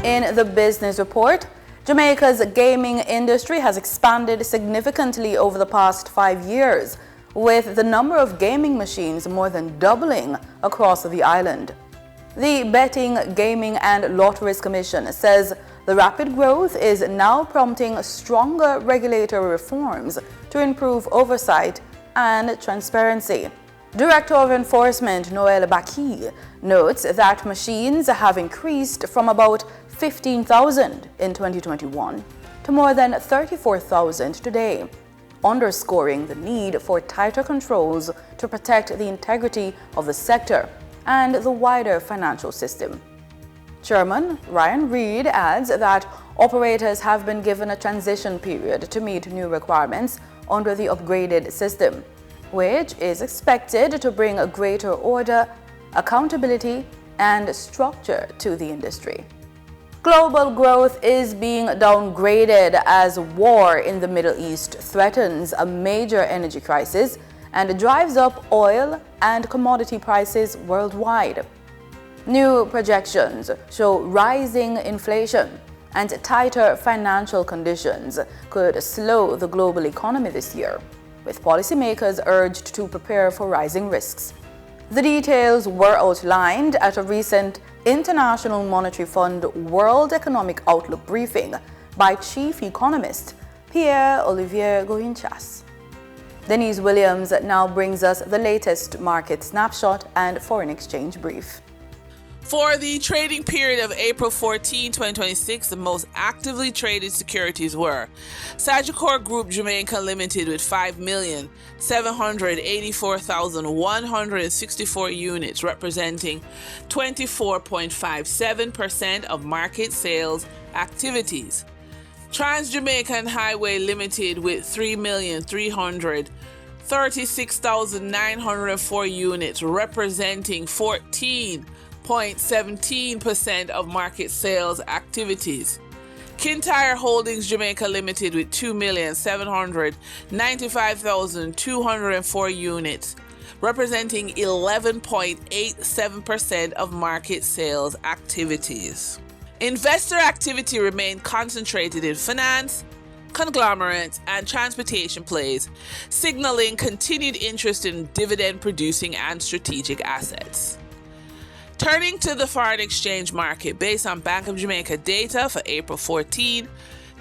In the business report, Jamaica's gaming industry has expanded significantly over the past 5 years, with the number of gaming machines more than doubling across the island. The Betting, Gaming and Lotteries Commission says the rapid growth is now prompting stronger regulatory reforms to improve oversight and transparency. Director of Enforcement Noel Baki notes that machines have increased from about 15,000 in 2021 to more than 34,000 today, underscoring the need for tighter controls to protect the integrity of the sector and the wider financial system. Chairman Ryan Reid adds that operators have been given a transition period to meet new requirements under the upgraded system, which is expected to bring a greater order, accountability, and structure to the industry. Global growth is being downgraded as war in the Middle East threatens a major energy crisis and drives up oil and commodity prices worldwide. New projections show rising inflation and tighter financial conditions could slow the global economy this year, with policymakers urged to prepare for rising risks. The details were outlined at a recent International Monetary Fund World Economic Outlook briefing by Chief Economist Pierre-Olivier Goinchas. Denise Williams now brings us the latest market snapshot and foreign exchange brief. For the trading period of April 14, 2026, the most actively traded securities were Sagicor Group Jamaica Limited with 5,784,164 units, representing 24.57% of market sales activities. Trans-Jamaican Highway Limited with 3,336,904 units, representing 14.17% of market sales activities. Kintyre Holdings Jamaica Limited with 2,795,204 units, representing 11.87% of market sales activities. Investor activity remained concentrated in finance, conglomerates, and transportation plays, signaling continued interest in dividend-producing and strategic assets. Turning to the foreign exchange market based on Bank of Jamaica data for April 14,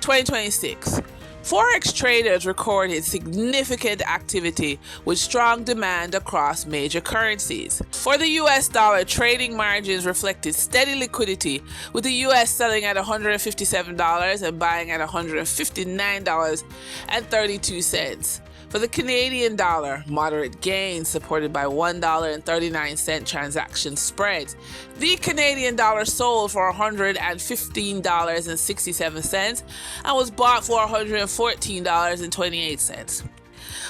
2026, Forex traders recorded significant activity with strong demand across major currencies. For the US dollar, trading margins reflected steady liquidity, with the US selling at $157 and buying at $159.32. For the Canadian dollar, moderate gains supported by $1.39 transaction spreads. The Canadian dollar sold for $115.67 and was bought for $114.28.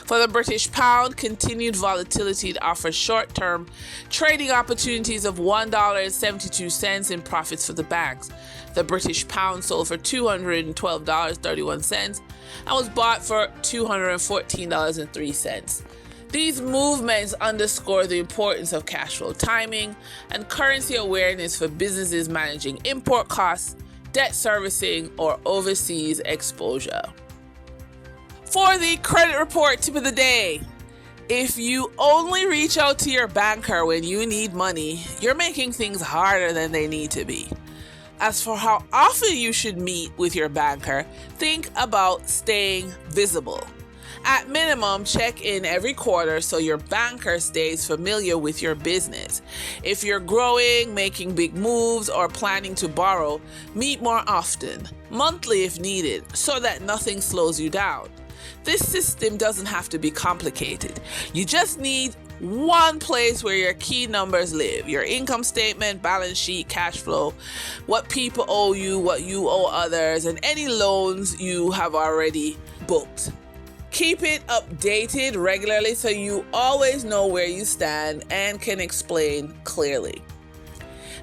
For the British pound, continued volatility offers short-term trading opportunities of $1.72 in profits for the banks. The British pound sold for $212.31 and was bought for $214.03. These movements underscore the importance of cash flow timing and currency awareness for businesses managing import costs, debt servicing, or overseas exposure. For the credit report tip of the day, if you only reach out to your banker when you need money, you're making things harder than they need to be. As for how often you should meet with your banker, think about staying visible. At minimum, check in every quarter so your banker stays familiar with your business. If you're growing, making big moves, or planning to borrow, meet more often, monthly if needed, so that nothing slows you down. This system doesn't have to be complicated. You just need one place where your key numbers live: your income statement, balance sheet, cash flow, what people owe you, what you owe others, and any loans you have already booked. Keep it updated regularly so you always know where you stand and can explain clearly.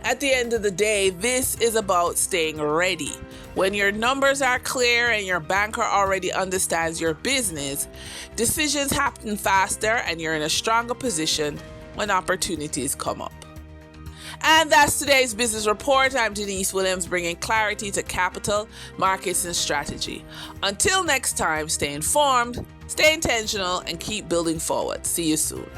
At the end of the day, this is about staying ready. When your numbers are clear and your banker already understands your business, decisions happen faster and you're in a stronger position when opportunities come up. And that's today's business report. I'm Denise Williams, bringing clarity to capital, markets, and strategy. Until next time, stay informed, stay intentional, and keep building forward. See you soon.